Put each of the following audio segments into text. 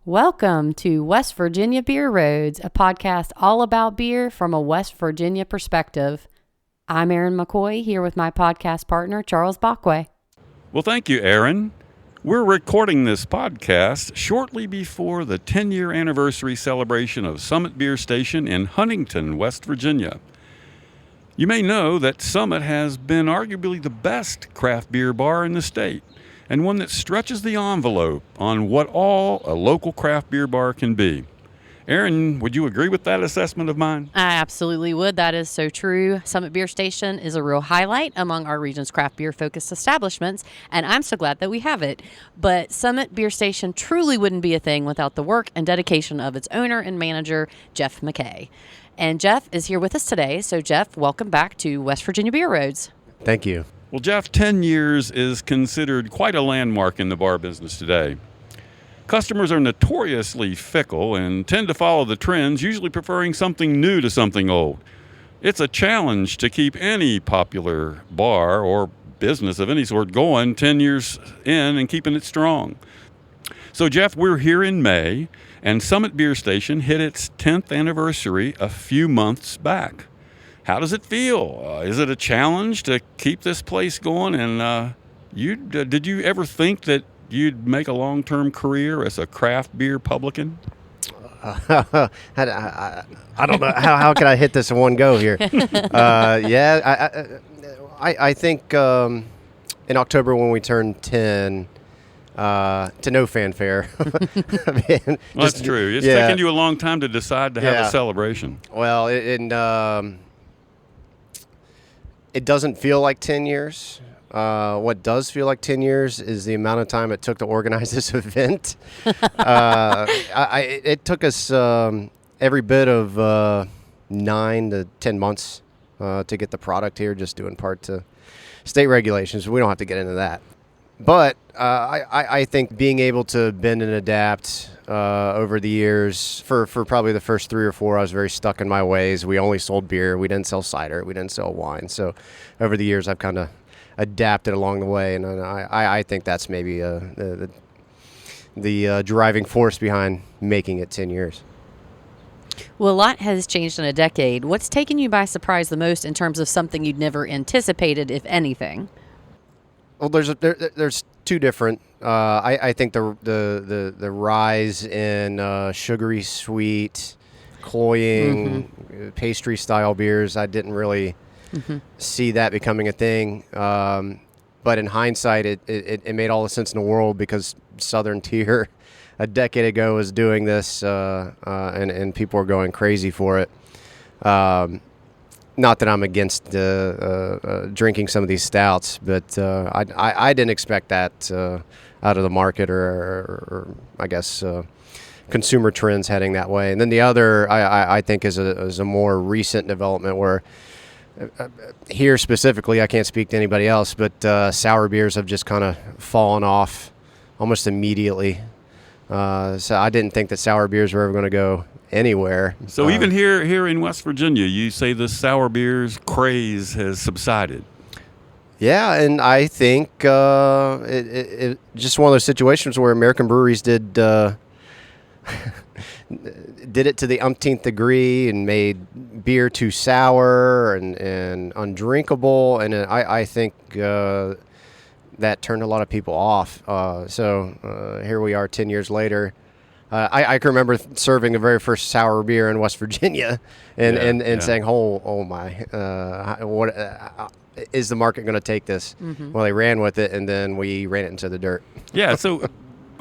Welcome to West Virginia Beer Roads, a podcast all about beer from a West Virginia perspective. I'm Erin McCoy, here with my podcast partner, Charles Bockway. Well, thank you, Erin. We're recording this podcast shortly before the 10-year anniversary celebration of Summit Beer Station in Huntington, West Virginia. You may know that Summit has been arguably the best craft beer bar in the state, and one that stretches the envelope on what all a local craft beer bar can be. Erin, would you agree with that assessment of mine? I absolutely would. That is so true. Summit Beer Station is a real highlight among our region's craft beer-focused establishments, and I'm so glad that we have it. But Summit Beer Station truly wouldn't be a thing without the work and dedication of its owner and manager, Jeff McKay. And Jeff is here with us today. So, Jeff, welcome back to West Virginia Beer Roads. Thank you. Well, Jeff, 10 years is considered quite a landmark in the bar business today. Customers are notoriously fickle and tend to follow the trends, usually preferring something new to something old. It's a challenge to keep any popular bar or business of any sort going 10 years in and keeping it strong. So, Jeff, we're here in May, and Summit Beer Station hit its 10th anniversary a few months back. How does it feel? Is it a challenge to keep this place going? And did you ever think that you'd make a long-term career as a craft beer publican? I don't know. How can I hit this in one go here? I think in October when we turned 10, to no fanfare. That's true. It's taken you a long time to decide to have a celebration. Well, it doesn't feel like 10 years. What does feel like 10 years is the amount of time it took to organize this event. It took us every bit of 9 to 10 months to get the product here, just due in part to state regulations. We don't have to get into that. But I think being able to bend and adapt over the years, for probably the first 3 or 4, I was very stuck in my ways. We only sold beer. We didn't sell cider. We didn't sell wine. So over the years, I've kind of adapted along the way, and I think that's maybe the driving force behind making it 10 years. Well, a lot has changed in a decade. What's taken you by surprise the most in terms of something you'd never anticipated, if anything? Well, there's two different. I think the rise in sugary sweet, cloying, pastry style beers. I didn't really see that becoming a thing. But in hindsight, it made all the sense in the world because Southern Tier a decade ago was doing this, and people were going crazy for it. Not that I'm against drinking some of these stouts, but I didn't expect that out of the market or I guess consumer trends heading that way. And then the other, I think, is a more recent development where here specifically, I can't speak to anybody else, but sour beers have just kind of fallen off almost immediately. So I didn't think that sour beers were ever going to go anywhere. So even here in West Virginia, you say the sour beers craze has subsided. Yeah, and I think it just one of those situations where American breweries did it to the umpteenth degree and made beer too sour and undrinkable, and I think that turned a lot of people off. So here we are 10 years later. I can remember serving the very first sour beer in West Virginia and saying, oh my, what is the market going to take this? Well, they ran with it, and then we ran it into the dirt. Yeah, so,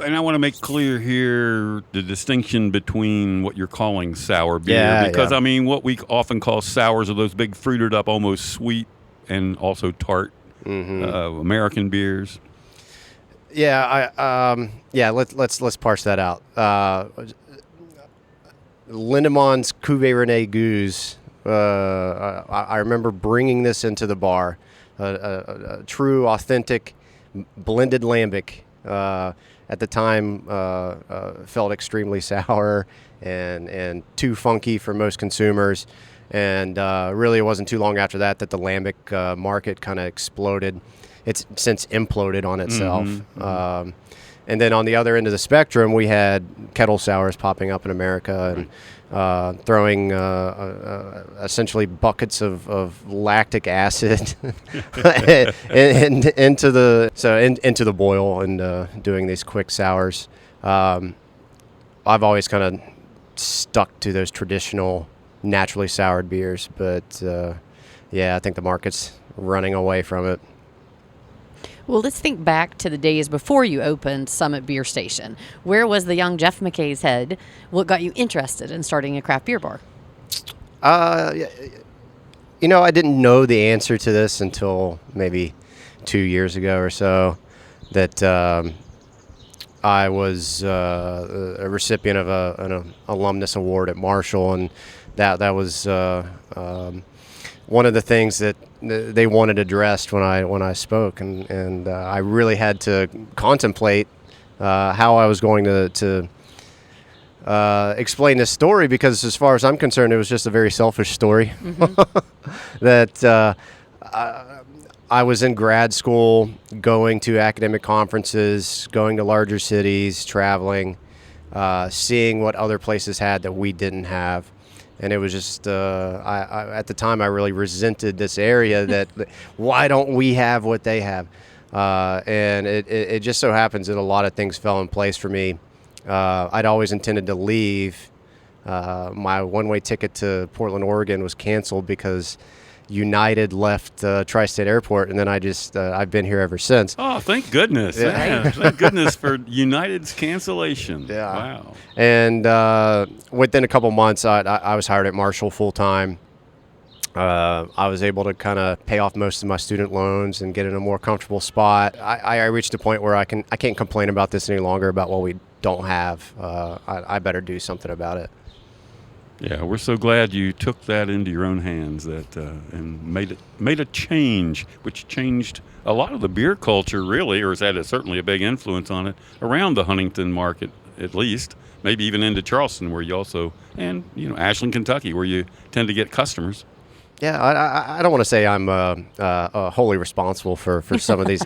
and I want to make clear here the distinction between what you're calling sour beer. Because, I mean, what we often call sours are those big fruited up, almost sweet and also tart American beers. Let's parse that out. Lindeman's Cuvée René Goose. I remember bringing this into the bar, a true, authentic, blended lambic. At the time, felt extremely sour and too funky for most consumers. And really, it wasn't too long after that the lambic market kind of exploded. It's since imploded on itself. And then on the other end of the spectrum, we had kettle sours popping up in America and throwing essentially buckets of lactic acid into the boil and doing these quick sours. I've always kind of stuck to those traditional naturally soured beers, but I think the market's running away from it. Well, let's think back to the days before you opened Summit Beer Station. Where was the young Jeff McKay's head? What got you interested in starting a craft beer bar? I didn't know the answer to this until maybe 2 years ago or so, that I was a recipient of an alumnus award at Marshall, and that was one of the things that they wanted addressed when I spoke, and I really had to contemplate how I was going to explain this story, because as far as I'm concerned, it was just a very selfish story. That I was in grad school, going to academic conferences, going to larger cities, traveling, seeing what other places had that we didn't have. And it was just, at the time, I really resented this area that why don't we have what they have? And it just so happens that a lot of things fell in place for me. I'd always intended to leave. My one-way ticket to Portland, Oregon was canceled because United left Tri-State Airport, and then I've been here ever since. Oh, thank goodness. Yeah. Thank goodness for United's cancellation. Yeah. Wow. And within a couple months, I was hired at Marshall full-time. I was able to kind of pay off most of my student loans and get in a more comfortable spot. I reached a point where I can't complain about this any longer, about what we don't have. I better do something about it. Yeah, we're so glad you took that into your own hands and made a change, which changed a lot of the beer culture, really, or has had certainly a big influence on it around the Huntington market, at least, maybe even into Charleston, where you also, and Ashland, Kentucky, where you tend to get customers. Yeah, I don't want to say I'm wholly responsible for some of these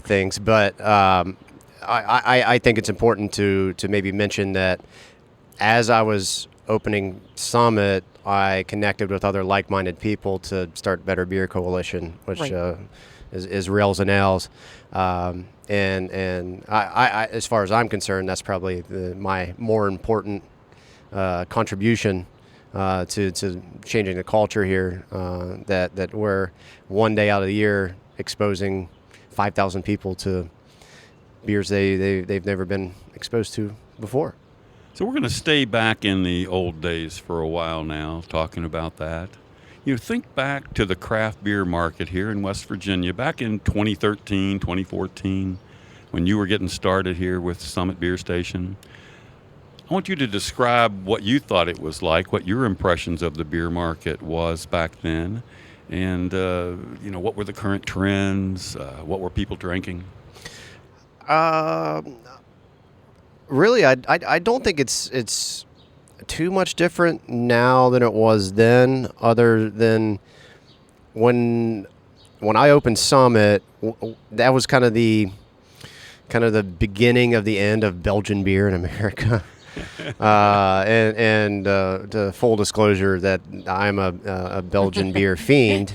things, but I think it's important to maybe mention that as I was opening Summit, I connected with other like-minded people to start Better Beer Coalition, which is Rails and Ales. And I, as far as I'm concerned, that's probably my more important contribution to changing the culture here. That we're one day out of the year exposing 5,000 people to beers they've never been exposed to before. So we're going to stay back in the old days for a while now, talking about that. Think back to the craft beer market here in West Virginia back in 2013, 2014, when you were getting started here with Summit Beer Station. I want you to describe what you thought it was like, what your impressions of the beer market was back then, and what were the current trends, what were people drinking? Really, I don't think it's too much different now than it was then, other than when I opened Summit, that was kind of the beginning of the end of Belgian beer in America. And to full disclosure that I'm a Belgian beer fiend.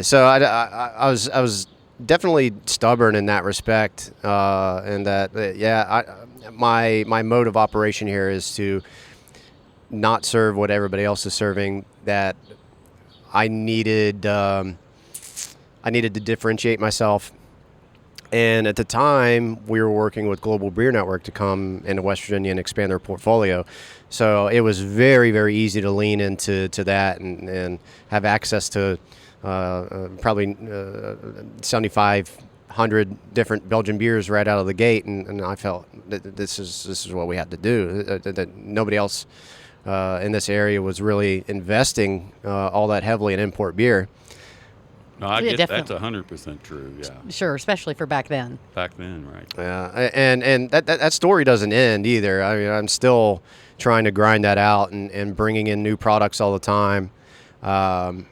So I was definitely stubborn in that respect, and that my mode of operation here is to not serve what everybody else is serving. That I needed to differentiate myself. And at the time, we were working with Global Beer Network to come into West Virginia and expand their portfolio. So it was very, very easy to lean into that and have access to probably 7,500 different Belgian beers right out of the gate. And I felt that this is what we had to do. That nobody else in this area was really investing all that heavily in import beer. No, I get that's 100% true. Yeah, Sure, especially for back then. Back then, right? Yeah, and that story doesn't end either. I mean, I'm still trying to grind that out and bringing in new products all the time. I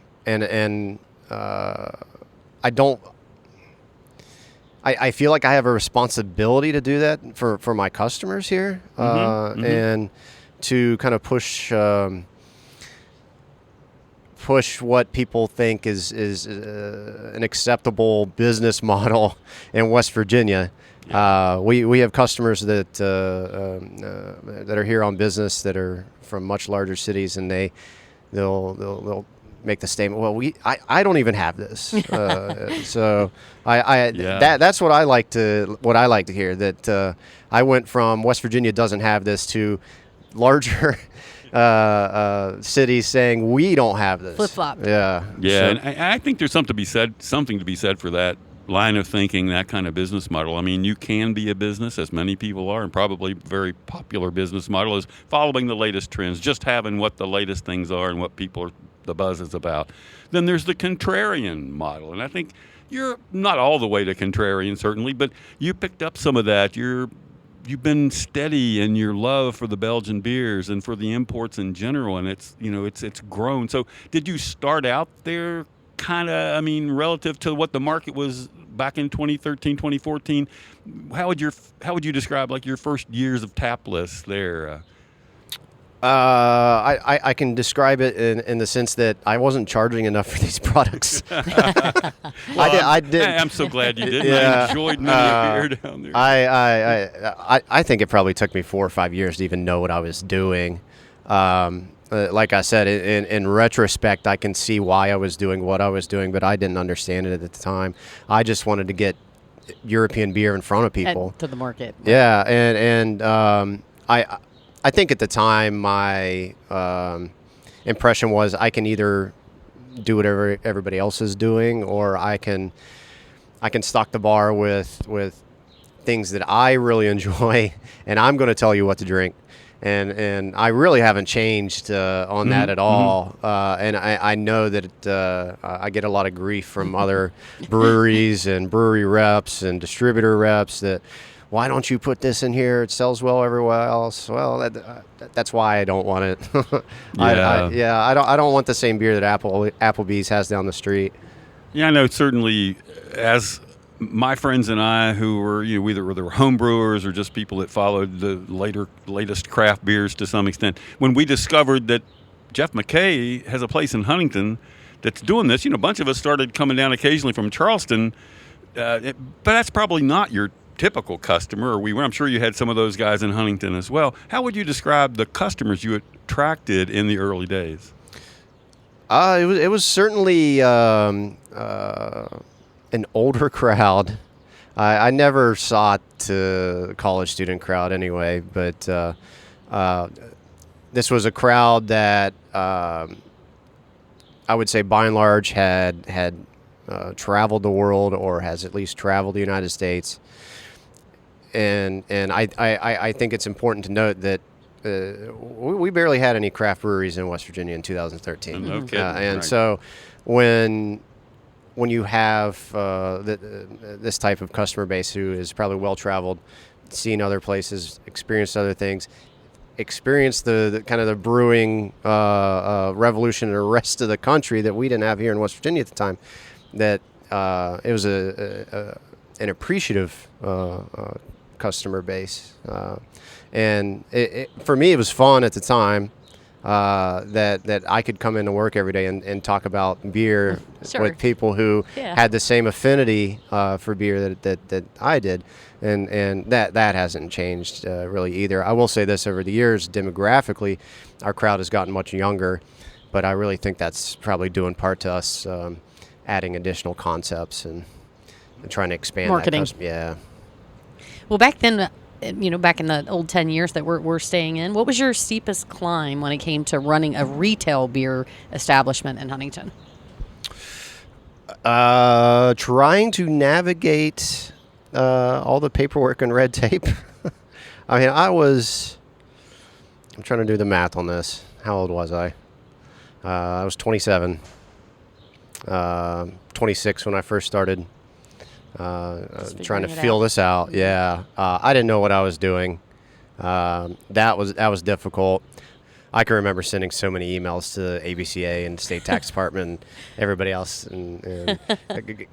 I feel like I have a responsibility to do that for my customers here, and to kind of push what people think is an acceptable business model in West Virginia. We have customers that are here on business that are from much larger cities, and they'll make the statement, well, I don't even have this. So that's what I like to hear, that I went from West Virginia doesn't have this to larger cities saying we don't have this. Flip-flop. Yeah, So, and I think there's something to be said for that line of thinking, that kind of business model. I mean, you can be a business, as many people are, and probably a very popular business model is following the latest trends, just having what the latest things are and what the buzz is about. Then there's the contrarian model, and I think you're not all the way to contrarian, certainly, but you picked up some of that. You've been steady in your love for the Belgian beers and for the imports in general, and it's grown. So did you start out there kind of, I mean, relative to what the market was back in 2013, 2014? How would you describe like your first years of Tapless there? I can describe it in the sense that I wasn't charging enough for these products. I did. I'm so glad you did. Yeah. I enjoyed many a beer down there. I think it probably took me 4 or 5 years to even know what I was doing. Like I said, in retrospect, I can see why I was doing what I was doing, but I didn't understand it at the time. I just wanted to get European beer in front of people. And to the market. Yeah, and I think at the time my impression was I can either do whatever everybody else is doing, or I can stock the bar with things that I really enjoy, and I'm going to tell you what to drink. And I really haven't changed on that at all. And I know that I get a lot of grief from other breweries and brewery reps and distributor reps that, why don't you put this in here? It sells well everywhere else. Well, that's why I don't want it. I don't want the same beer that Applebee's has down the street. Yeah, I know. Certainly, as my friends and I, who were either were home brewers or just people that followed the latest craft beers to some extent, when we discovered that Jeff McKay has a place in Huntington that's doing this, a bunch of us started coming down occasionally from Charleston, but that's probably not your typical customer, or I'm sure you had some of those guys in Huntington as well. How would you describe the customers you attracted in the early days? It was certainly an older crowd. I never sought to college student crowd anyway, but this was a crowd that I would say by and large had traveled the world, or has at least traveled the United States. And I think it's important to note that we barely had any craft breweries in West Virginia in 2013. No kidding. And right. so when you have this type of customer base who is probably well-traveled, seen other places, experienced other things, experienced the kind of the brewing revolution in the rest of the country that we didn't have here in West Virginia at the time, that it was an appreciative customer base. And for me, it was fun at the time that I could come into work every day and talk about beer Sure. with people who Yeah. had the same affinity for beer that I did. And that hasn't changed really either. I will say this, over the years, demographically, our crowd has gotten much younger, but I really think that's probably due in part to us adding additional concepts and trying to expand Marketing. that. Yeah. Well, back then, back in the old 10 years that we're staying in, what was your steepest climb when it came to running a retail beer establishment in Huntington? Trying to navigate all the paperwork and red tape. I mean, I'm trying to do the math on this. How old was I? I was 27, 26 when I first started trying to feel this out. Yeah. I didn't know what I was doing. That was difficult. I can remember sending so many emails to ABCA and State Tax Department and everybody else. And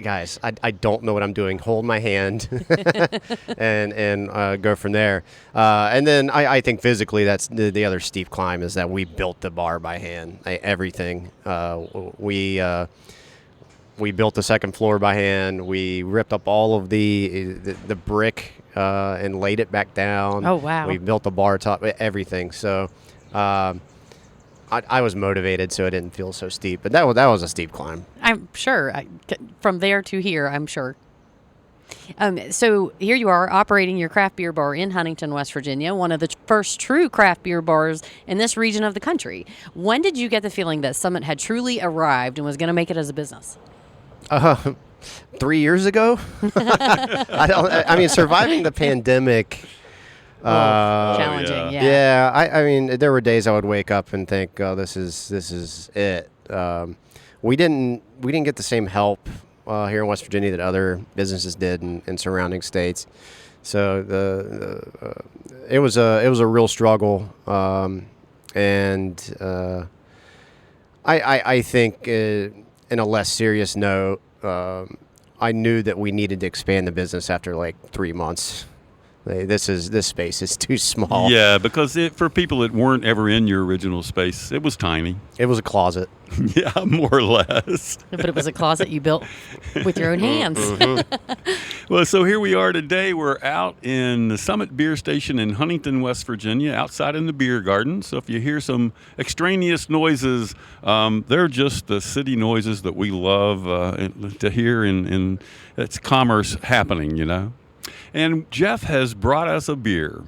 guys, I don't know what I'm doing. Hold my hand and go from there. And then I think physically that's the other steep climb is that we built the bar by hand. Everything. We built the second floor by hand. We ripped up all of the brick and laid it back down. Oh, wow. We built the bar top, everything. So I was motivated, so it didn't feel so steep. But that was a steep climb. I'm sure. From there to here, I'm sure. So here you are operating your craft beer bar in Huntington, West Virginia, one of the first true craft beer bars in this region of the country. When did you get the feeling that Summit had truly arrived and was going to make it as a business? 3 years ago. I mean, surviving the pandemic. Challenging, yeah. Yeah, I mean, there were days I would wake up and think, "Oh, this is it." We didn't get the same help here in West Virginia that other businesses did in surrounding states. So it was a real struggle, and I think in a less serious note, I knew that we needed to expand the business after like 3 months. This space is too small. Yeah, because for people that weren't ever in your original space, it was tiny. It was a closet. Yeah, more or less. But it was a closet you built with your own hands. Well, so here we are today. We're out in the Summit Beer Station in Huntington, West Virginia, outside in the beer garden. So if you hear some extraneous noises, they're just the city noises that we love to hear, and it's commerce happening, you know. And Jeff has brought us a beer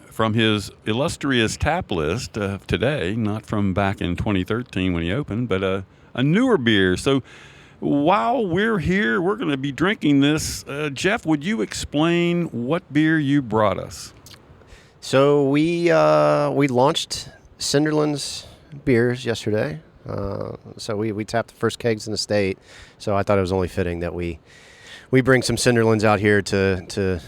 from his illustrious tap list of today, not from back in 2013 when he opened, but a newer beer. So while we're here, we're going to be drinking this. Jeff, would you explain what beer you brought us? So we launched Cinderlands beers yesterday. So we tapped the first kegs in the state. So I thought it was only fitting that we bring some Cinderlands out here to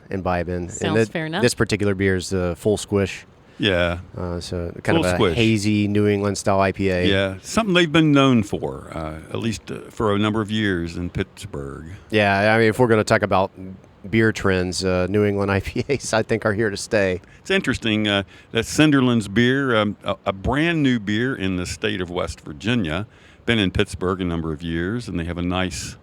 imbibe in. Sounds fair enough. This particular beer is the Full Squish. Yeah. So kind Full of a Squish. hazy New England style IPA. Yeah, something they've been known for, at least for a number of years in Pittsburgh. Yeah, I mean, if we're going to talk about beer trends, New England IPAs, I think, are here to stay. It's interesting that Cinderlands beer, a brand new beer in the state of West Virginia, been in Pittsburgh a number of years, and they have a nice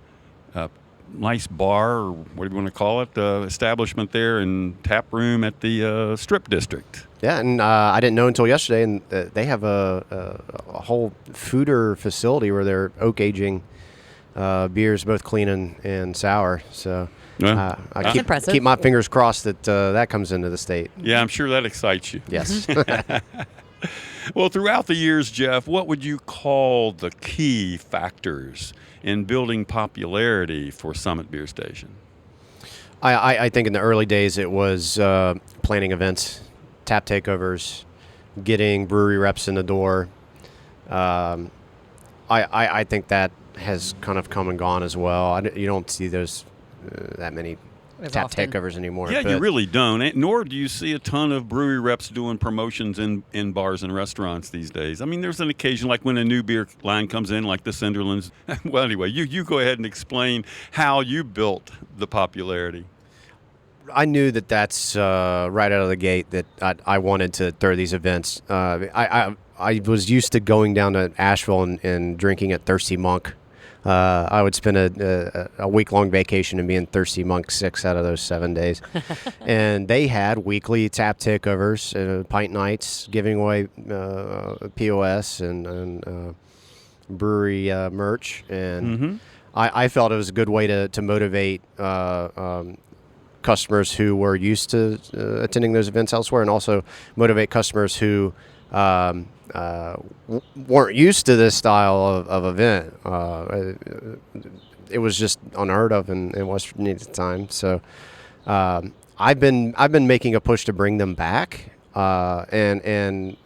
bar, or what do you want to call it, establishment there and tap room at the Strip District. Yeah, and I didn't know until yesterday, and they have a whole foeder facility where they're oak aging beers, both clean and sour. So Yeah. I impressive. keep my fingers crossed that that comes into the state. Yeah, I'm sure that excites you. Yes. Well, throughout the years, Jeff, what would you call the key factors in building popularity for Summit Beer Station? I think in the early days it was planning events, tap takeovers, getting brewery reps in the door. I think that has kind of come and gone as well. You don't see those that many As tap often. takeovers anymore. Yeah, you really don't. Nor do you see a ton of brewery reps doing promotions in bars and restaurants these days. I mean, there's an occasion, like when a new beer line comes in, like the Cinderlands. Well, anyway, you go ahead and explain how you built the popularity. I knew that's right out of the gate that I wanted to throw these events. I was used to going down to Asheville and drinking at Thirsty Monk. I would spend a week-long vacation and be in Thirsty Monk 6 out of those 7 days. And they had weekly tap takeovers, pint nights, giving away POS and brewery merch. And I felt it was a good way to motivate customers who were used to attending those events elsewhere, and also motivate customers who weren't used to this style of event. It was just unheard of in West Virginia at the time. So I've been making a push to bring them back, and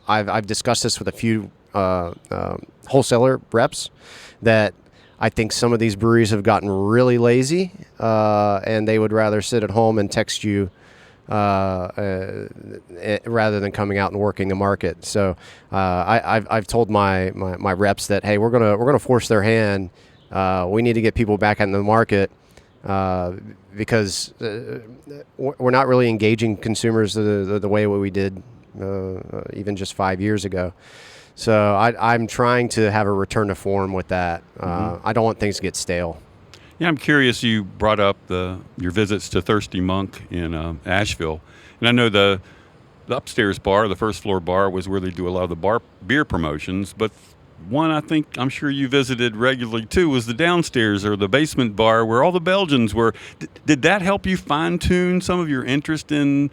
I've discussed this with a few wholesaler reps that I think some of these breweries have gotten really lazy, and they would rather sit at home and text you rather than coming out and working the market. So I've told my reps that, hey, we're gonna force their hand. We need to get people back in the market because we're not really engaging consumers the way we did even just 5 years ago. So I'm trying to have a return to form with that. I don't want things to get stale. Yeah, I'm curious. You brought up your visits to Thirsty Monk in Asheville, and I know the upstairs bar, the first floor bar, was where they do a lot of the beer promotions. But one I'm sure you visited regularly too was the downstairs or the basement bar where all the Belgians were. Did that help you fine tune some of your interest in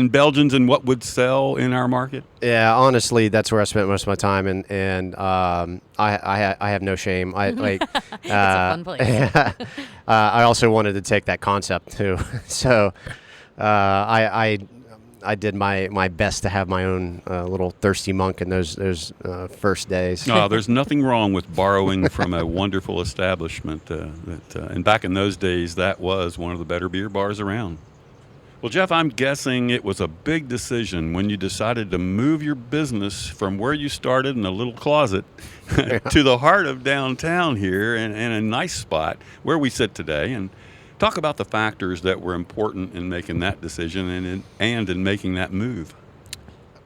Belgians and what would sell in our market? Yeah, honestly, that's where I spent most of my time, and I have no shame. I like It's a fun place. I also wanted to take that concept too, so I did my best to have my own little Thirsty Monk in those first days. No, there's nothing wrong with borrowing from a wonderful establishment. And back in those days, that was one of the better beer bars around. Well, Jeff, I'm guessing it was a big decision when you decided to move your business from where you started in a little closet to the heart of downtown here and a nice spot where we sit today. And talk about the factors that were important in making that decision and in making that move.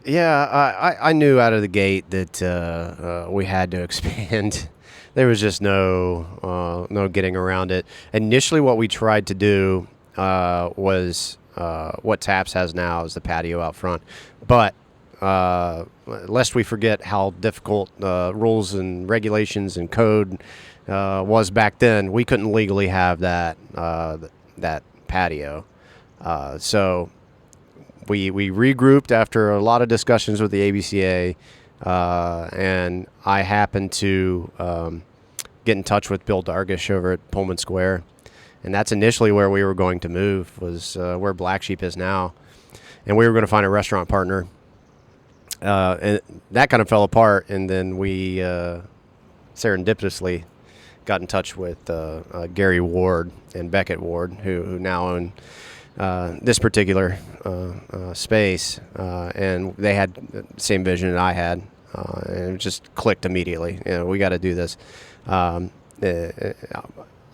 Yeah, I knew out of the gate that we had to expand. There was just no getting around it. Initially, what we tried to do was what Taps has now is the patio out front. But lest we forget how difficult rules and regulations and code was back then, we couldn't legally have that patio. So we regrouped after a lot of discussions with the ABCA, and I happened to get in touch with Bill Dargish over at Pullman Square. And that's initially where we were going to move, was where Black Sheep is now. And we were going to find a restaurant partner. And that kind of fell apart. And then we serendipitously got in touch with Gary Ward and Beckett Ward, who now own this particular space. And they had the same vision that I had. And it just clicked immediately. We got to do this.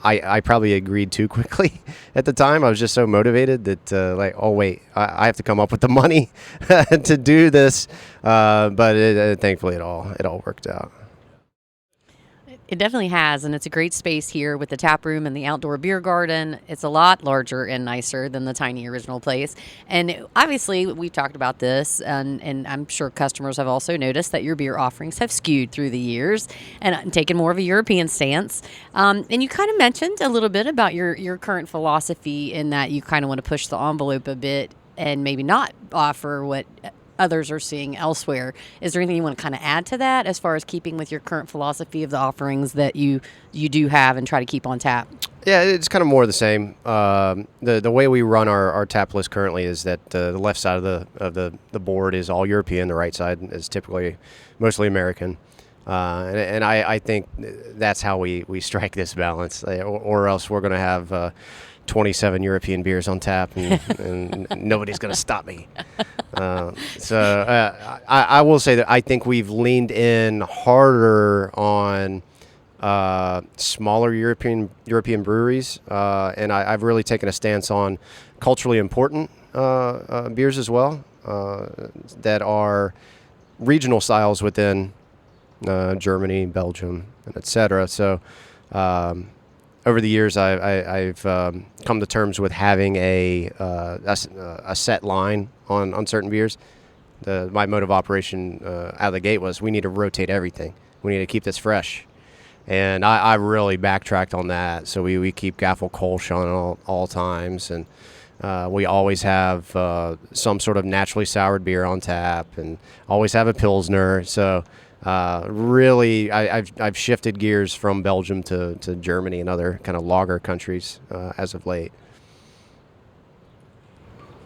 I probably agreed too quickly at the time. I was just so motivated that oh wait, I have to come up with the money to do this. But thankfully it all worked out. It definitely has, and it's a great space here with the tap room and the outdoor beer garden. It's a lot larger and nicer than the tiny original place. And obviously, we've talked about this, and I'm sure customers have also noticed that your beer offerings have skewed through the years and taken more of a European stance. And you kind of mentioned a little bit about your current philosophy in that you kind of want to push the envelope a bit and maybe not offer what others are seeing elsewhere. Is there anything you want to kind of add to that as far as keeping with your current philosophy of the offerings that you do have and try to keep on tap? Yeah, it's kind of more of the same. The way we run our tap list currently is that the left side of the board is all European. The right side is typically mostly American. And I think that's how we strike this balance, or else we're going to have 27 European beers on tap, and nobody's going to stop me. I will say that I think we've leaned in harder on smaller European breweries, and I've really taken a stance on culturally important beers as well, that are regional styles within Germany, Belgium, and etc. So over the years, I've come to terms with having a set line on certain beers. My mode of operation out of the gate was we need to rotate everything. We need to keep this fresh. And I really backtracked on that. So we keep Gaffel Kolsch on all times. And we always have some sort of naturally soured beer on tap and always have a Pilsner. So really, I've shifted gears from Belgium to Germany and other kind of lager countries as of late.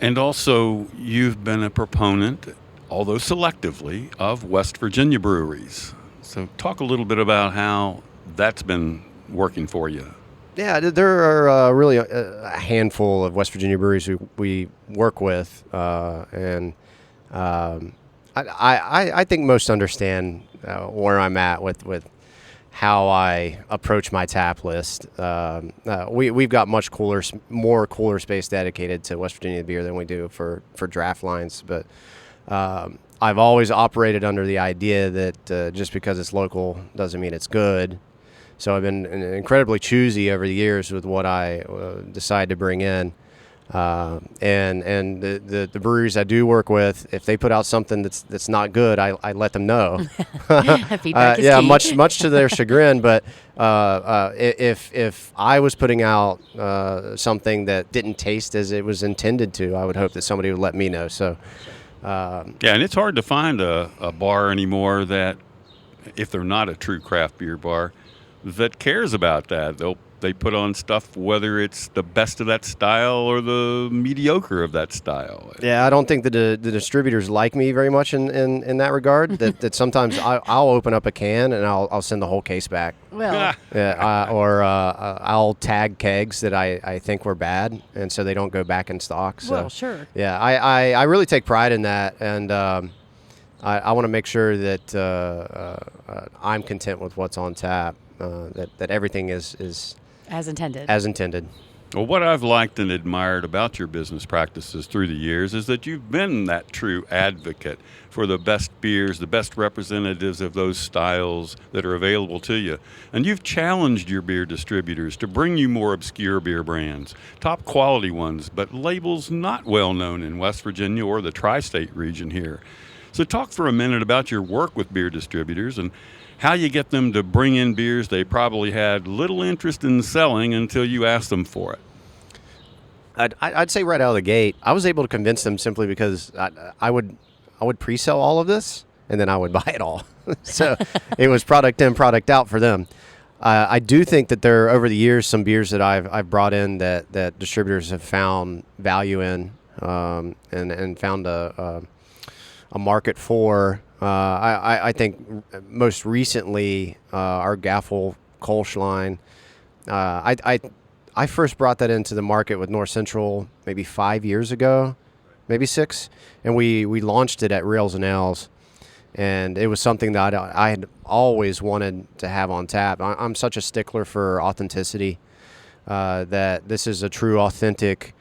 And also, you've been a proponent, although selectively, of West Virginia breweries. So talk a little bit about how that's been working for you. Yeah, there are really a handful of West Virginia breweries we work with, and I think most understand where I'm at with how I approach my tap list. We've got much more cooler space dedicated to West Virginia beer than we do for draft lines, but I've always operated under the idea that just because it's local doesn't mean it's good. So I've been incredibly choosy over the years with what I decide to bring in. And the breweries I do work with, if they put out something that's not good, I let them know. Feedback is yeah, key. much to their chagrin. But if I was putting out something that didn't taste as it was intended to, I would hope that somebody would let me know. So Yeah, and it's hard to find a bar anymore that, if they're not a true craft beer bar, that cares about that. They put on stuff whether it's the best of that style or the mediocre of that style. yeah, I don't think the distributors like me very much in that regard. that sometimes I'll open up a can and I'll send the whole case back. Well, Yeah, or I'll tag kegs that I think were bad, and so they don't go back in stock. So, well, sure. yeah, I really take pride in that, and I want to make sure that I'm content with what's on tap, that everything is As intended. as intended. Well, what I've liked and admired about your business practices through the years is that you've been that true advocate for the best beers, the best representatives of those styles that are available to you. And you've challenged your beer distributors to bring you more obscure beer brands, top quality ones, but labels not well known in West Virginia or the tri-state region here. So talk for a minute about your work with beer distributors and how you get them to bring in beers they probably had little interest in selling until you asked them for it. I'd say right out of the gate, I was able to convince them simply because I would pre-sell all of this and then I would buy it all. So it was product in, product out for them. I do think that there are, over the years, some beers that I've brought in that distributors have found value in, and found a market for. I think most recently our Gaffel Kolsch line. I first brought that into the market with North Central maybe 5 years ago, maybe 6, and we launched it at Rails and Ales, and it was something that I had always wanted to have on tap. I'm such a stickler for authenticity, that this is a true authentic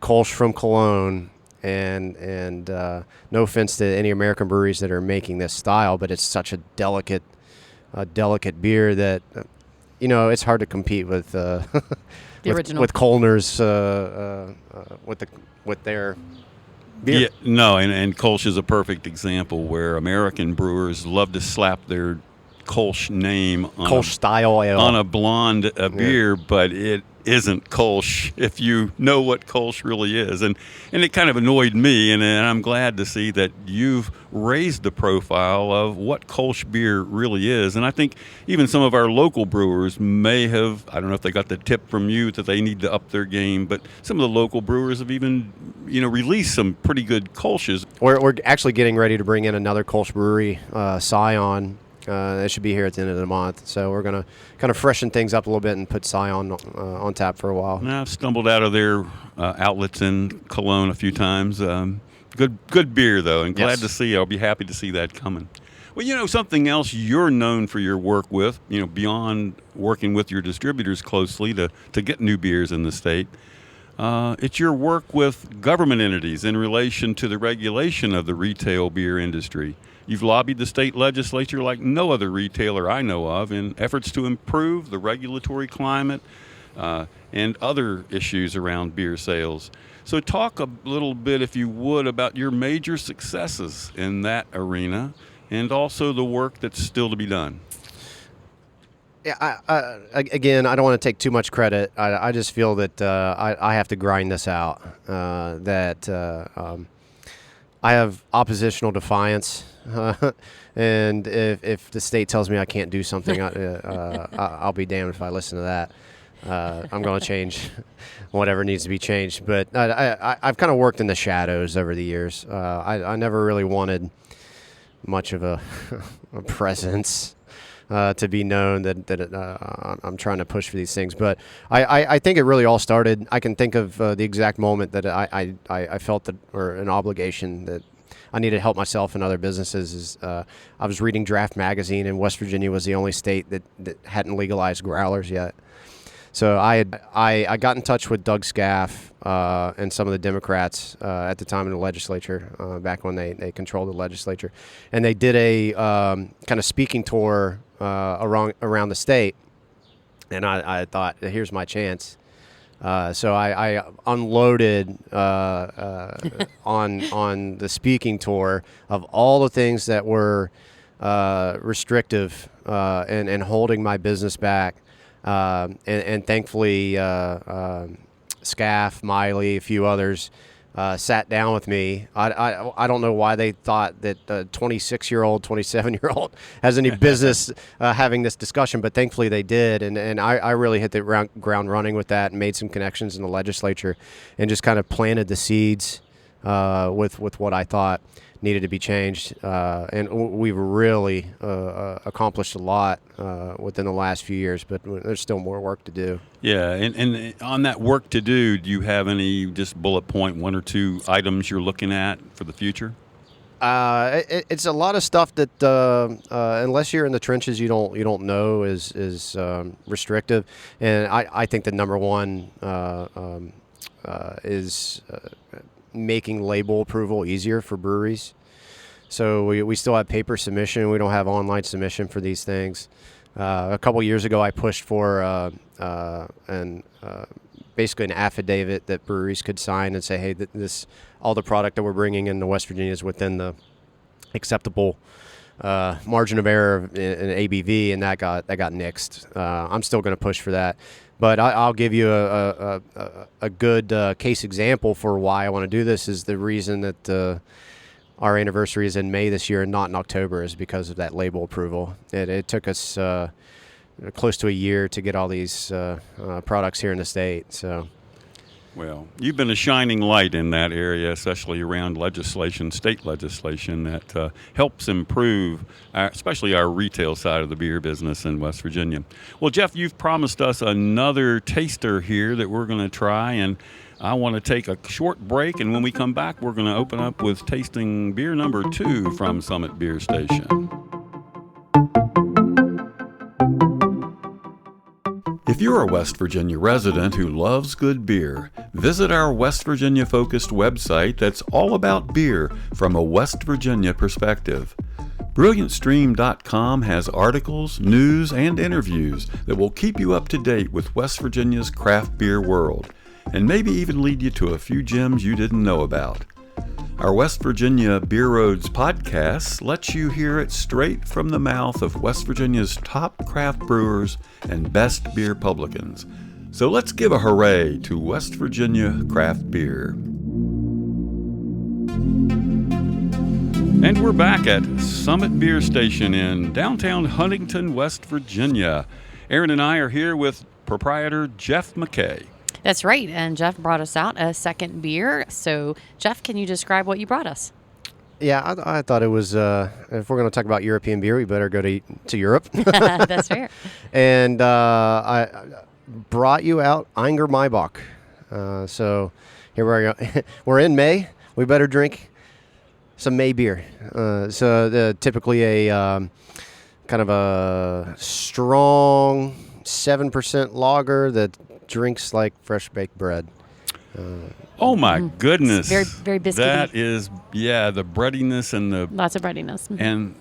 Kolsch from Cologne. And no offense to any American breweries that are making this style, but it's such a delicate beer that it's hard to compete with The original. with Kolner's with their beer. Yeah, no, and Kolsch is a perfect example where American brewers love to slap their Kolsch name on Kolsch style ale. on a blonde beer, but it isn't Kolsch if you know what Kolsch really is. And it kind of annoyed me, and I'm glad to see that you've raised the profile of what Kolsch beer really is. And I think even some of our local brewers may have, I don't know if they got the tip from you that they need to up their game, but some of the local brewers have even, released some pretty good Kolsches. We're actually getting ready to bring in another Kolsch brewery, Scion. It should be here at the end of the month. So we're going to kind of freshen things up a little bit and put Scion on tap for a while. Now, I've stumbled out of their outlets in Cologne a few times. Good beer, though, and glad Yes. to see. I'll be happy to see that coming. Well, something else you're known for your work with, beyond working with your distributors closely to get new beers in the state, it's your work with government entities in relation to the regulation of the retail beer industry. You've lobbied the state legislature like no other retailer I know of in efforts to improve the regulatory climate and other issues around beer sales. So talk a little bit, if you would, about your major successes in that arena and also the work that's still to be done. Yeah, again, I don't want to take too much credit. I just feel that I have to grind this out. I have oppositional defiance, and if the state tells me I can't do something, I'll be damned if I listen to that. I'm going to change whatever needs to be changed. But I've kind of worked in the shadows over the years. I never really wanted much of a presence to be known that I'm trying to push for these things. But I think it really all started. I can think of the exact moment that I felt that, or an obligation that I needed to help myself and other businesses. Is I was reading Draft Magazine, and West Virginia was the only state that hadn't legalized growlers yet. So I got in touch with Doug Scaff and some of the Democrats at the time in the legislature, back when they controlled the legislature, and they did a kind of speaking tour around the state, and I thought, here's my chance. So I unloaded on the speaking tour of all the things that were restrictive and holding my business back. And thankfully, Scaff, Miley, a few others sat down with me. I don't know why they thought that a 26-year-old, 27-year-old has any business having this discussion, but thankfully they did. And I really hit the ground running with that and made some connections in the legislature and just kind of planted the seeds with what I thought needed to be changed. And we've really accomplished a lot within the last few years, but there's still more work to do. Yeah, and on that work to do you have any just bullet point, one or two items you're looking at for the future? It's a lot of stuff that unless you're in the trenches, you don't know is restrictive. And I think the number one is making label approval easier for breweries. So we still have paper submission. We don't have online submission for these things. A couple years ago, I pushed for basically an affidavit that breweries could sign and say, hey, all the product that we're bringing into West Virginia is within the acceptable margin of error in ABV, and that got nixed. I'm still going to push for that. But I'll give you a good case example for why I want to do this. Is the reason that our anniversary is in May this year and not in October is because of that label approval. It took us close to a year to get all these products here in the state. So, well, you've been a shining light in that area, especially around legislation, state legislation that helps improve, especially our retail side of the beer business in West Virginia. Well, Jeff, you've promised us another taster here that we're going to try, and I want to take a short break, and when we come back, we're going to open up with tasting beer number 2 from Summit Beer Station. If you're a West Virginia resident who loves good beer, visit our West Virginia-focused website that's all about beer from a West Virginia perspective. BrilliantStream.com has articles, news, and interviews that will keep you up to date with West Virginia's craft beer world, and maybe even lead you to a few gems you didn't know about. Our West Virginia Beer Roads podcast lets you hear it straight from the mouth of West Virginia's top craft brewers and best beer publicans. So let's give a hooray to West Virginia craft beer. And we're back at Summit Beer Station in downtown Huntington, West Virginia. Aaron and I are here with proprietor Jeff McKay. That's right, and Jeff brought us out a second beer. So, Jeff, can you describe what you brought us? Yeah, I thought it was, if we're going to talk about European beer, we better go to Europe. That's fair. And I brought you out Einger Maibach. So here we go. We're in May. We better drink some May beer. Typically a kind of a strong 7% lager that drinks like fresh baked bread. Oh my goodness! It's very biscuity. That is, the breadiness and the lots of breadiness. And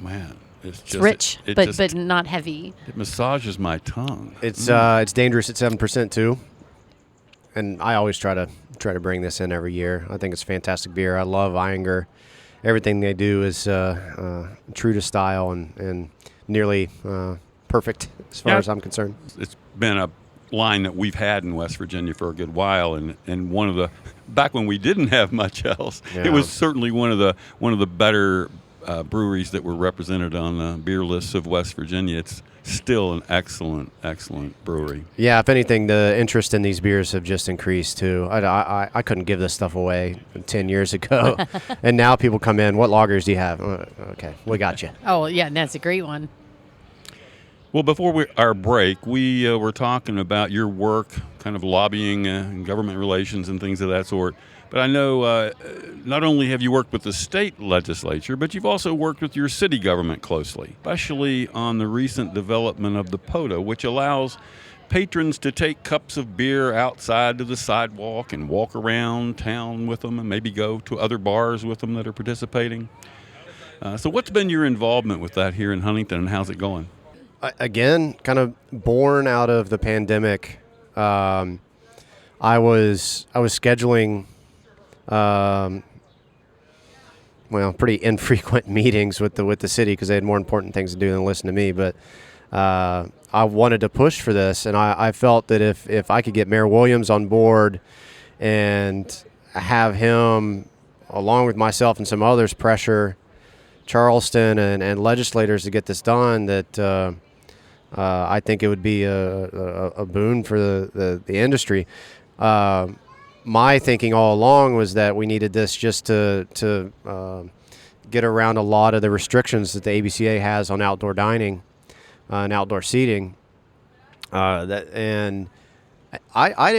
man, it's rich, but not heavy. It massages my tongue. It's dangerous at 7% too. And I always try to bring this in every year. I think it's fantastic beer. I love Einger. Everything they do is true to style and nearly perfect as far as I'm concerned. It's been a line that we've had in West Virginia for a good while, and one of the back when we didn't have much else, it was certainly one of the better breweries that were represented on the beer lists of West Virginia. It's still an excellent brewery. Yeah, if anything, the interest in these beers have just increased too. I couldn't give this stuff away 10 years ago, and now people come in. What lagers do you have? Okay, we got you. Oh yeah, that's a great one. Well, before our break, we were talking about your work, kind of lobbying and government relations and things of that sort. But I know not only have you worked with the state legislature, but you've also worked with your city government closely, especially on the recent development of the POTA, which allows patrons to take cups of beer outside to the sidewalk and walk around town with them and maybe go to other bars with them that are participating. So what's been your involvement with that here in Huntington, and how's it going? Again, kind of born out of the pandemic. I was scheduling, pretty infrequent meetings with the city because they had more important things to do than listen to me. But I wanted to push for this, and I felt that if I could get Mayor Williams on board and have him, along with myself and some others, pressure Charleston and legislators to get this done, that I think it would be a boon for the industry. My thinking all along was that we needed this just to get around a lot of the restrictions that the ABCA has on outdoor dining and outdoor seating. I didn't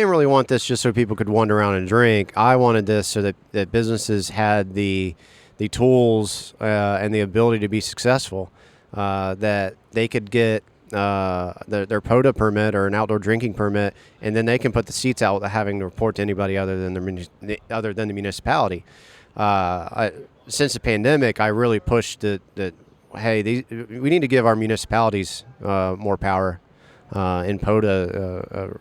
really want this just so people could wander around and drink. I wanted this so that businesses had the tools and the ability to be successful, that they could get their POTA permit or an outdoor drinking permit, and then they can put the seats out without having to report to anybody other than the municipality. Since the pandemic, I really pushed that hey, we need to give our municipalities more power, and POTA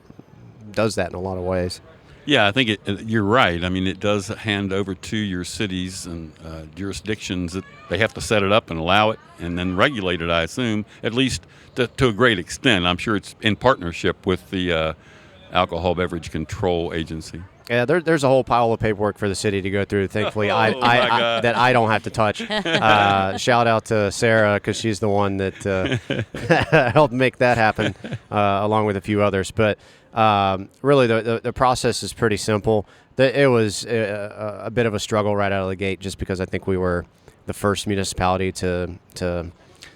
does that in a lot of ways. Yeah, I think you're right. I mean, it does hand over to your cities and jurisdictions that they have to set it up and allow it and then regulate it, I assume, at least to a great extent. I'm sure it's in partnership with the Alcohol Beverage Control Agency. Yeah, there's a whole pile of paperwork for the city to go through. Thankfully, that I don't have to touch. Shout out to Sarah, because she's the one that helped make that happen, along with a few others. But really, the process is pretty simple. It was a bit of a struggle right out of the gate, just because I think we were the first municipality to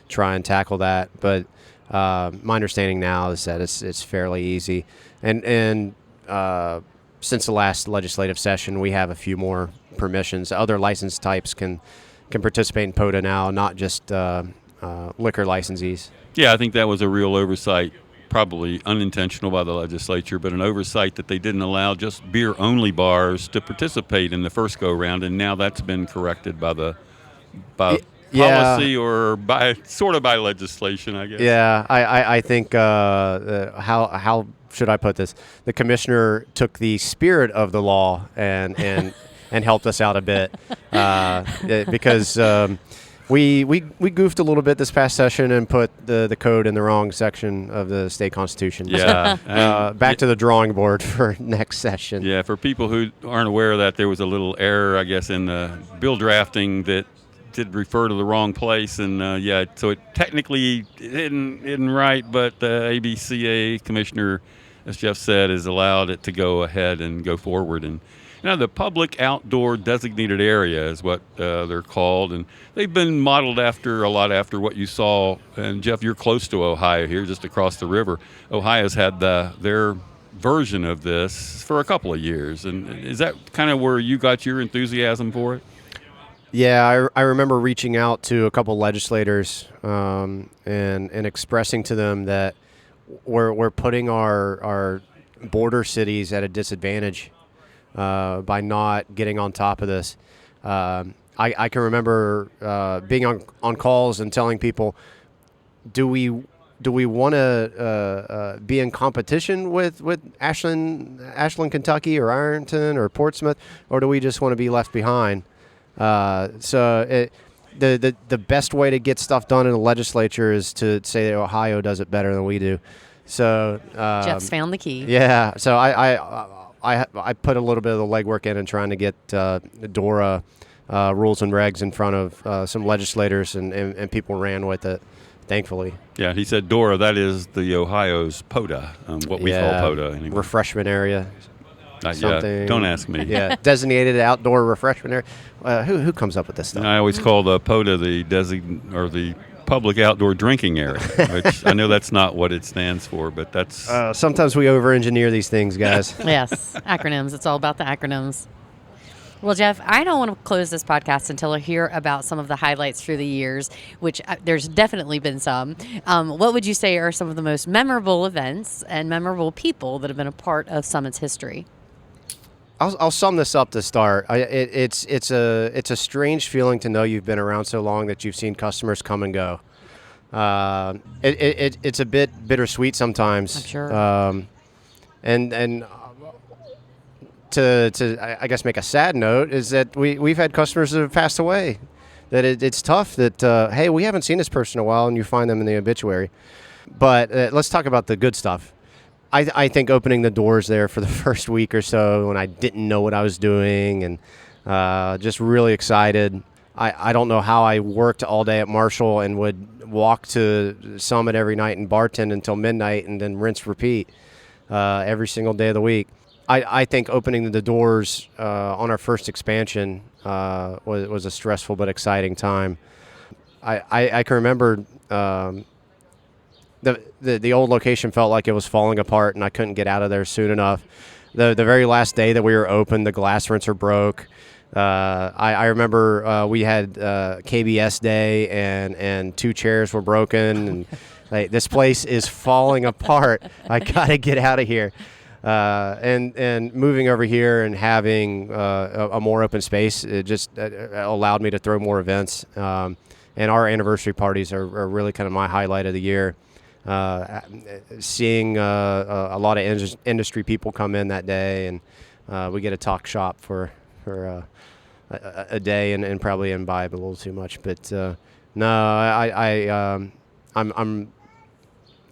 try and tackle that. But my understanding now is that it's fairly easy, and since the last legislative session, we have a few more permissions. Other license types can participate in POTA now, not just liquor licensees. Yeah, I think that was a real oversight, probably unintentional by the legislature, but an oversight that they didn't allow just beer-only bars to participate in the first go-round, and now that's been corrected by policy or by legislation, I guess. Yeah, I think how should I put this? The commissioner took the spirit of the law and helped us out a bit, because we goofed a little bit this past session and put the code in the wrong section of the state constitution. Yeah, so, back to the drawing board for next session. Yeah, for people who aren't aware of that, there was a little error, I guess, in the bill drafting that did refer to the wrong place, and so it technically isn't right, but the ABCA commissioner, as Jeff said, has allowed it to go ahead and go forward. And the public outdoor designated area is what they're called, and they've been modeled after what you saw. And Jeff, you're close to Ohio here, just across the river. Ohio's had their version of this for a couple of years, and is that kind of where you got your enthusiasm for it? Yeah, I remember reaching out to a couple legislators and expressing to them that we're putting our border cities at a disadvantage by not getting on top of this. I can remember being on calls and telling people, do we want to be in competition with Ashland, Kentucky, or Ironton, or Portsmouth, or do we just want to be left behind? The best way to get stuff done in the legislature is to say that Ohio does it better than we do. So Jeff's found the key. Yeah. So I put a little bit of the legwork in trying to get DORA rules and regs in front of some legislators, and people ran with it, thankfully. Yeah, he said DORA. That is the Ohio's POTA, what we call POTA anyway. Refreshment area. Something. Don't ask me. Yeah, designated outdoor refreshment area. Who comes up with this stuff? I always call the POTA the public outdoor drinking area, which I know that's not what it stands for, but that's Sometimes we over-engineer these things, guys. Yes, acronyms. It's all about the acronyms. Well, Jeff, I don't want to close this podcast until I hear about some of the highlights through the years, which there's definitely been some. What would you say are some of the most memorable events and memorable people that have been a part of Summit's history? I'll sum this up to start. It's a strange feeling to know you've been around so long that you've seen customers come and go. It's a bit bittersweet sometimes. I'm sure. And to I guess make a sad note is that we've had customers that have passed away. That it's tough that hey, we haven't seen this person in a while, and you find them in the obituary. But let's talk about the good stuff. I think opening the doors there for the first week or so when I didn't know what I was doing and just really excited. I don't know how I worked all day at Marshall and would walk to Summit every night and bartend until midnight and then rinse repeat every single day of the week. I think opening the doors on our first expansion was a stressful but exciting time. I can remember the old location felt like it was falling apart, and I couldn't get out of there soon enough. The very last day that we were open, the glass rinser broke. I remember we had KBS day, and 2 chairs were broken. And like, this place is falling apart. I gotta get out of here. And moving over here and having a more open space, it just allowed me to throw more events. And our anniversary parties are really kind of my highlight of the year. Seeing a lot of industry people come in that day, and we get to talk shop for a day and probably imbibe a little too much. But no,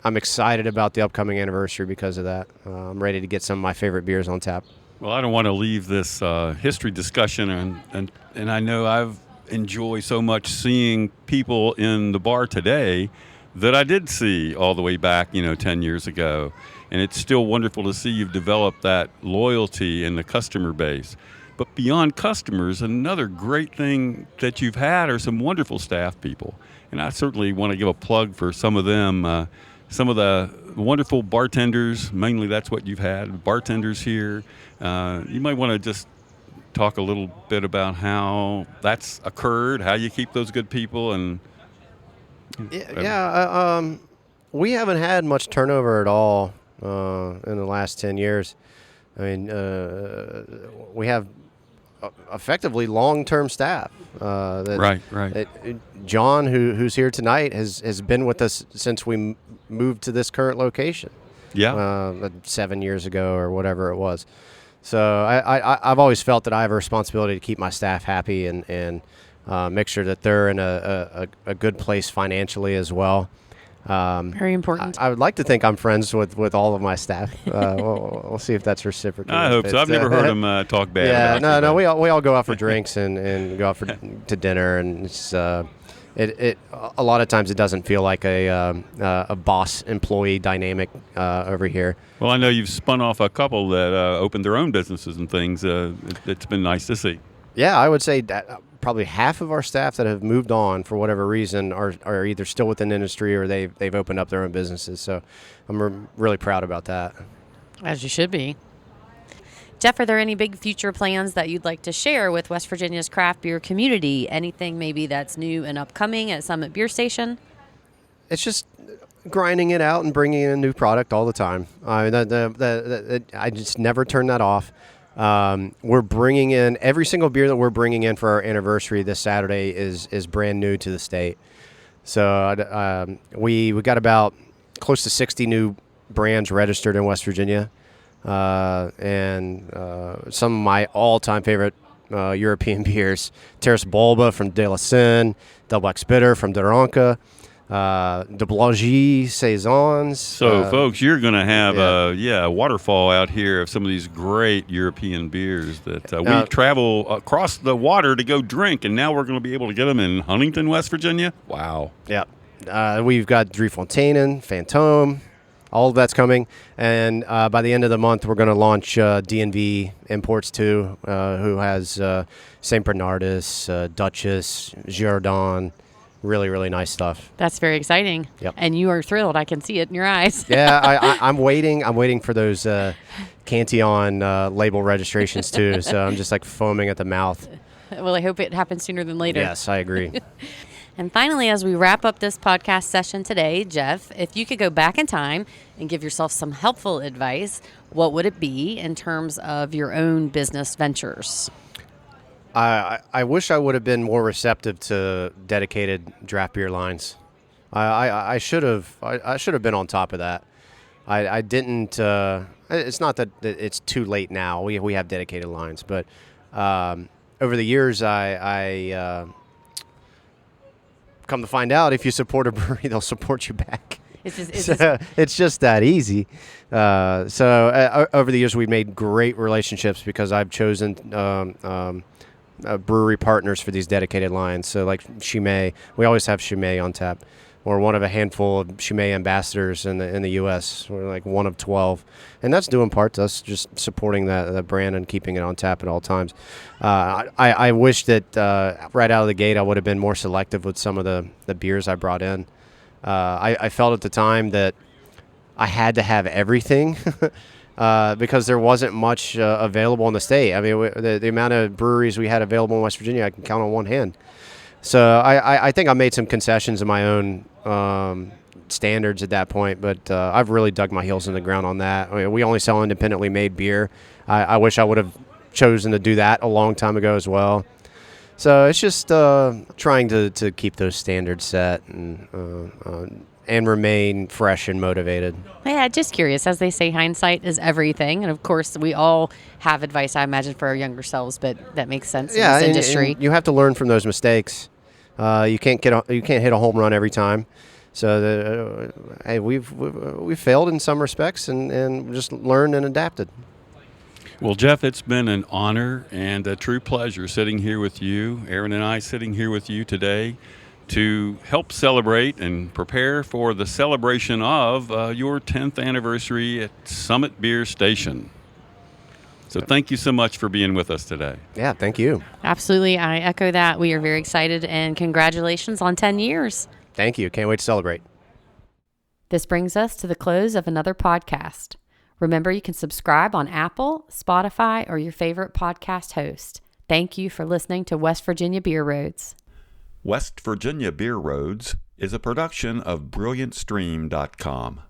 I'm excited about the upcoming anniversary because of that. I'm ready to get some of my favorite beers on tap. Well, I don't want to leave this history discussion, and I know I've enjoyed so much seeing people in the bar today that I did see all the way back, 10 years ago. And it's still wonderful to see you've developed that loyalty in the customer base. But beyond customers, another great thing that you've had are some wonderful staff people. And I certainly want to give a plug for some of them. Some of the wonderful bartenders, mainly that's what you've had, bartenders here. You might want to just talk a little bit about how that's occurred, how you keep those good people. And we haven't had much turnover at all in the last 10 years. I mean, we have effectively long-term staff. Right. John, who's here tonight, has been with us since we moved to this current location. Yeah. 7 years ago or whatever it was. So I've always felt that I have a responsibility to keep my staff happy and make sure that they're in a good place financially as well. Very important. I would like to think I'm friends with all of my staff. We'll see if that's reciprocal. I hope so. I've never heard them talk bad. Yeah, about no. We all go out for drinks and go out to dinner, and it's it a lot of times it doesn't feel like a boss employee dynamic over here. Well, I know you've spun off a couple that opened their own businesses and things. It's been nice to see. Yeah, I would say that probably half of our staff that have moved on for whatever reason are either still within the industry or they've opened up their own businesses. So I'm really proud about that. As you should be. Jeff, are there any big future plans that you'd like to share with West Virginia's craft beer community? Anything maybe that's new and upcoming at Summit Beer Station? It's just grinding it out and bringing in a new product all the time. I just never turn that off. We're bringing in every single beer that we're bringing in for our anniversary this Saturday is brand new to the state. So we got about close to 60 new brands registered in West Virginia. And some of my all-time favorite European beers: Terrace Bulba from De La Seine, Double X Bitter from Daronca, De Blagy Saisons. So, folks, you're going to have a waterfall out here of some of these great European beers that we travel across the water to go drink, and now we're going to be able to get them in Huntington, West Virginia. Wow. Yeah. We've got Driefonteinen, Fantôme. All of that's coming, and by the end of the month, we're going to launch D&V Imports too, who has St. Bernardus, Duchess, Girardon, Really, really nice stuff. That's very exciting. Yep. And you are thrilled. I can see it in your eyes. Yeah, I'm waiting. I'm waiting for those Cantillon label registrations too. So I'm just like foaming at the mouth. Well, I hope it happens sooner than later. Yes, I agree. And finally, as we wrap up this podcast session today, Jeff, if you could go back in time and give yourself some helpful advice, what would it be in terms of your own business ventures? I wish I would have been more receptive to dedicated draft beer lines. I should have. I should have been on top of that. I didn't. It's not that it's too late now. We have dedicated lines, but over the years, I come to find out, if you support a brewery, they'll support you back. It's just that easy. So over the years, we've made great relationships because I've chosen brewery partners for these dedicated lines. So like Chimay, we always have Chimay on tap. We're one of a handful of Chimay ambassadors in the U.S. We're like one of 12. And that's due in part to us just supporting that brand and keeping it on tap at all times. I wish that right out of the gate I would have been more selective with some of the beers I brought in. I felt at the time that I had to have everything because there wasn't much available in the state. I mean, the amount of breweries we had available in West Virginia, I can count on one hand. So I think I made some concessions in my own standards at that point, but I've really dug my heels in the ground on that. I mean, we only sell independently made beer. I wish I would have chosen to do that a long time ago as well. So it's just trying to keep those standards set and remain fresh and motivated. Yeah, just curious. As they say, hindsight is everything. And of course, we all have advice, I imagine, for our younger selves, but that makes sense in this industry. And you have to learn from those mistakes. You can't hit a home run every time. So hey, we've failed in some respects and just learned and adapted. Well, Jeff, it's been an honor and a true pleasure sitting here with you, Aaron and I sitting here with you today to help celebrate and prepare for the celebration of your 10th anniversary at Summit Beer Station. So thank you so much for being with us today. Yeah, thank you. Absolutely. I echo that. We are very excited, and congratulations on 10 years. Thank you. Can't wait to celebrate. This brings us to the close of another podcast. Remember, you can subscribe on Apple, Spotify, or your favorite podcast host. Thank you for listening to West Virginia Beer Roads. West Virginia Beer Roads is a production of BrilliantStream.com.